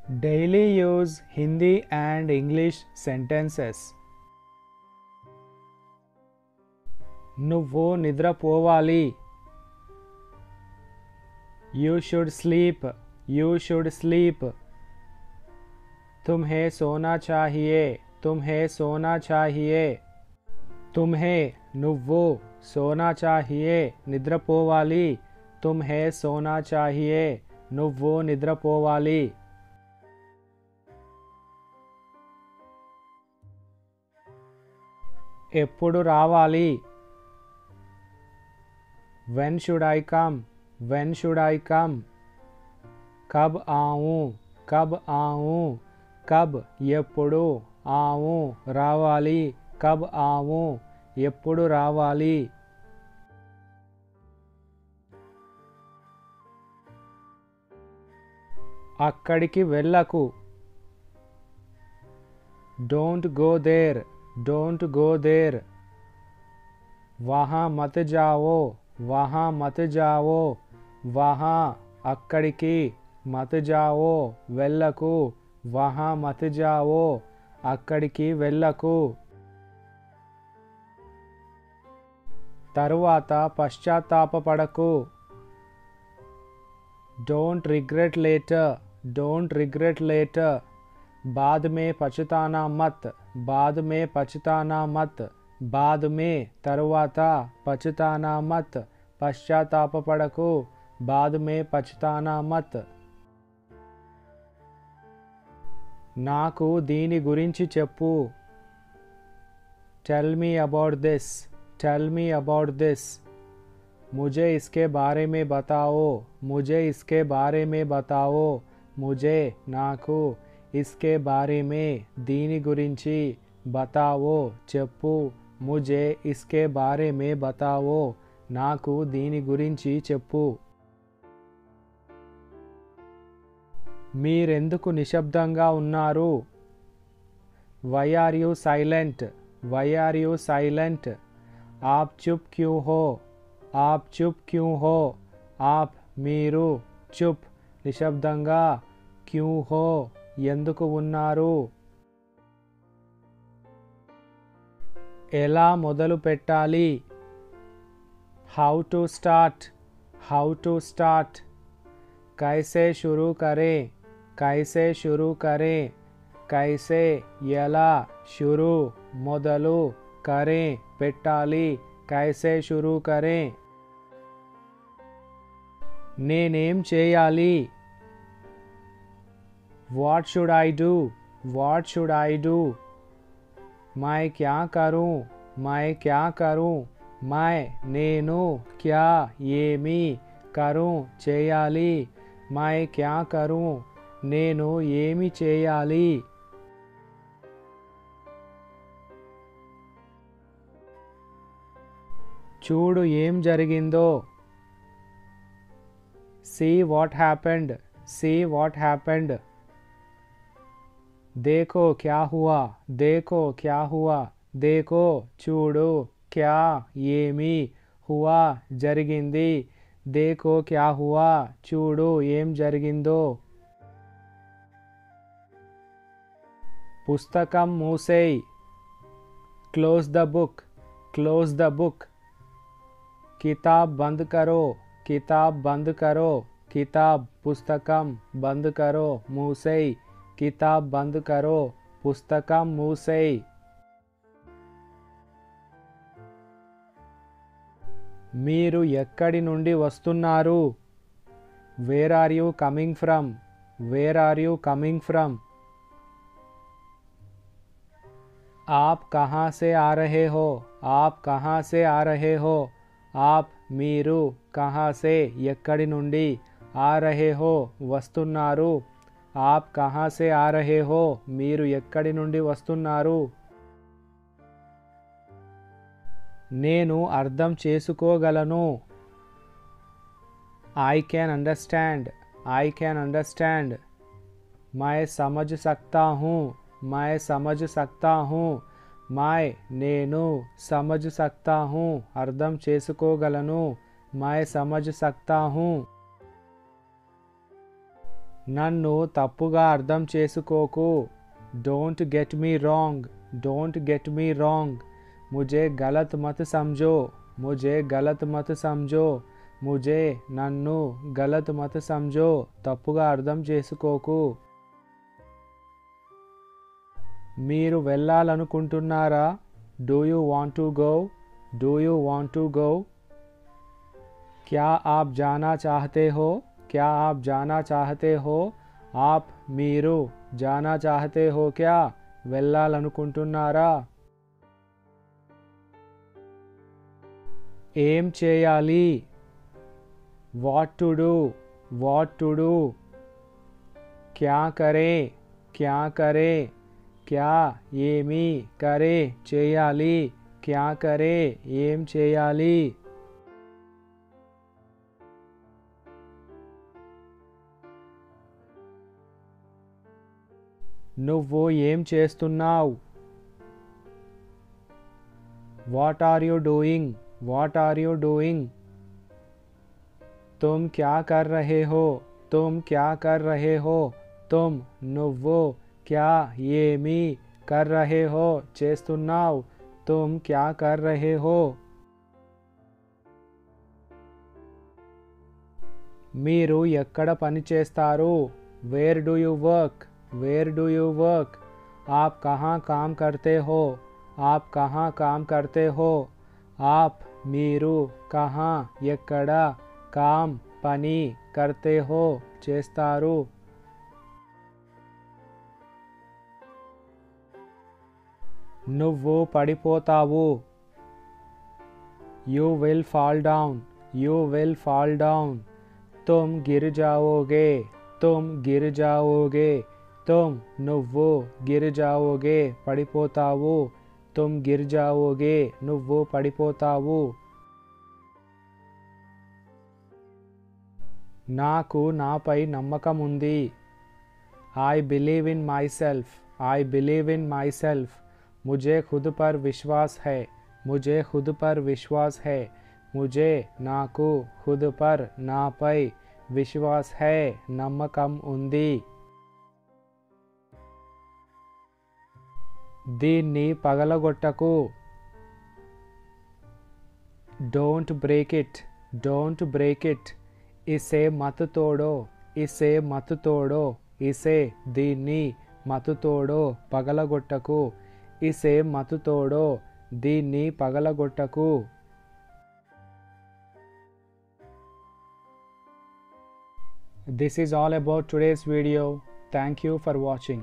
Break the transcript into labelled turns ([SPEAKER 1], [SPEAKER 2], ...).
[SPEAKER 1] Daily use Hindi and English sentences. నువ్వు నిద్రపోవాలి. You should sleep. You should sleep. तुम्हें सोना चाहिए. तुम्हें सोना चाहिए. तुम्हें నువ్వు सोना चाहिए నిద్రపోవాలి. तुम्हें सोना चाहिए నువ్వు నిద్రపోవాలి. ఎప్పుడు రావాలి? When should I come? When should I come? कब आऊं? कब आऊं? कब ఎప్పుడు आऊं రావాలి. कब आऊं ఎప్పుడు రావాలి. అక్కడికి వెళ్ళకు. Don't go there. Don't go there. वहाँ मत जाओ. वहाँ मत जाओ. वहाँ అక్కడికి మत जाओ వెళ్ళకు. वहाँ मत जाओ అక్కడికి వెళ్ళకు. తరువాత పశ్చాత్తాపపడకు. Don't regret later. Don't regret later. बाद में पछताना मत. बाद में पछताना मत. बाद में తరువాత పछताना मत. పశ్చాత్తాపపడకు. बाद में पछताना मत. నాకు దీని గురించి చెప్పు. Tell me about this. Tell me about this. मुझे इसके बारे में बताओ. मुझे इसके बारे में बताओ. मुझे నాకు इसके बारे में దీని గురించి बताओ చెప్పు. मुझे इसके बारे में बताओ నాకు దీని గురించి చెప్పు. మీరెందుకు నిశ్శబ్దంగా ఉన్నారు? Why are you silent? Why are you silent? आप चुप क्यों हो? आप चुप क्यों हो? आप మీరు చుప్ నిశ్శబ్దంగా క్యూ హో ఎందుకు ఉన్నారు? ఎలా మొదలు పెట్టాలి? How to start? How to start? कैसे शुरू करें? कैसे शुरू करें? कैसे ఎలా शुरू మొదలు करें పెట్టాలి. कैसे शुरू करें? నేనేం చేయాలి? What should I do? What should I do? मैं क्या करूं? मैं क्या करूं? मैं నేను क्या ఏమి करूं చేయాలి. मैं क्या करूं నేను ఏమి చేయాలి. చూడు ఏం జరిగిందో. See what happened. See what happened. देखो क्या हुआ. देखो क्या हुआ. देखो చూడు क्या ఏమి हुआ జరిగింది. देखो क्या हुआ చూడు ఏం జరిగిందో. పుస్తకం మూసేయ్. Close the book. Close the book. किताब बंद करो. किताब बंद करो. किताब पुस्तकम बंद करो. मूसेई किताब बंद करो. पुस्तकम मूसेई. మీరు ఎక్కడి నుండి వస్తున్నారు? Where are you coming from? Where are you coming from? आप कहाँ से आ रहे हो? आप कहाँ से आ रहे हो? आप మీరు कहाँ से ఎక్కడి నుండి आ रहे हो వస్తున్నారు. आप कहाँ से आ रहे हो మీరు ఎక్కడి నుండి వస్తున్నారు. నేను అర్థం చేసుకోగలను. I can understand. I can understand. मैं समझ सकता हूँ. मैं समझ सकता हूँ. मैं నేను समझ सकता हूँ అర్థం చేసుకోగలను. मैं समझ सकता हूँ. నన్ను తప్పుగా అర్థం చేసుకోకు. Don't get me wrong. Don't get me wrong. मुझे गलत मत समझो. मुझे गलत मत समझो. मुझे నన్ను గలత్ మత సమझो. తప్పుగా అర్థం చేసుకోకు. మీరు వెళ్ళాలనుకుంటున్నారా? Do you want to go? Do you want to go? क्या आप जाना चाहते हो? क्या आप जाना चाहते हो? आप మీరు जाना चाहते हो क्या? వెళ్ళాలనుకుంటున్నారా? ఏం చేయాలి? What to do? What to do? क्या करें? क्या करें? क्या ఏమి करे చేయాలి? क्या करे ఏం చేయాలి? నువ్వు ఏం చేస్తున్నావు? What are you doing? What are you doing? तुम क्या कर रहे हो? तुम क्या कर रहे हो? तुम నువ్వు क्या ఏమి कर रहे हो చేస్తున్నావు? तुम क्या कर रहे हो? మీరు ఎక్కడ పని చేస్తారు? Where do you work? Where do you work? आप कहाँ काम करते हो? आप कहाँ काम करते हो? आप మీరు कहाँ ఎక్కడ काम పని करते हो చేస్తారు? నువ్వు పడిపోతావు. You will fall down. You will fall down. तुम गिर जाओगे. तुम गिर जाओगे. तुम నువ్వు गिर जाओगे పడిపోతావు. तुम गिर जाओगे నువ్వు పడిపోతావు. నాకు నాపై నమ్మకం ఉంది. I believe in myself. I believe in myself. मुझे खुद पर विश्वास है. मुझे खुद पर विश्वास है. मुझे నాకు खुद पर నాపై విశ్వాస్ है నమ్మకం ఉంది. దీన్ని పగలగొట్టకు. Don't break it. Don't break it. ఇసే మత్ తోడో. ఇసే మత్ తోడో. ఇసే దీన్ని మత్ తోడో పగలగొట్టకు. ఇసే మత్ తోడో దీన్ని పగలగొట్టకు. This is all about today's video. Thank you for watching.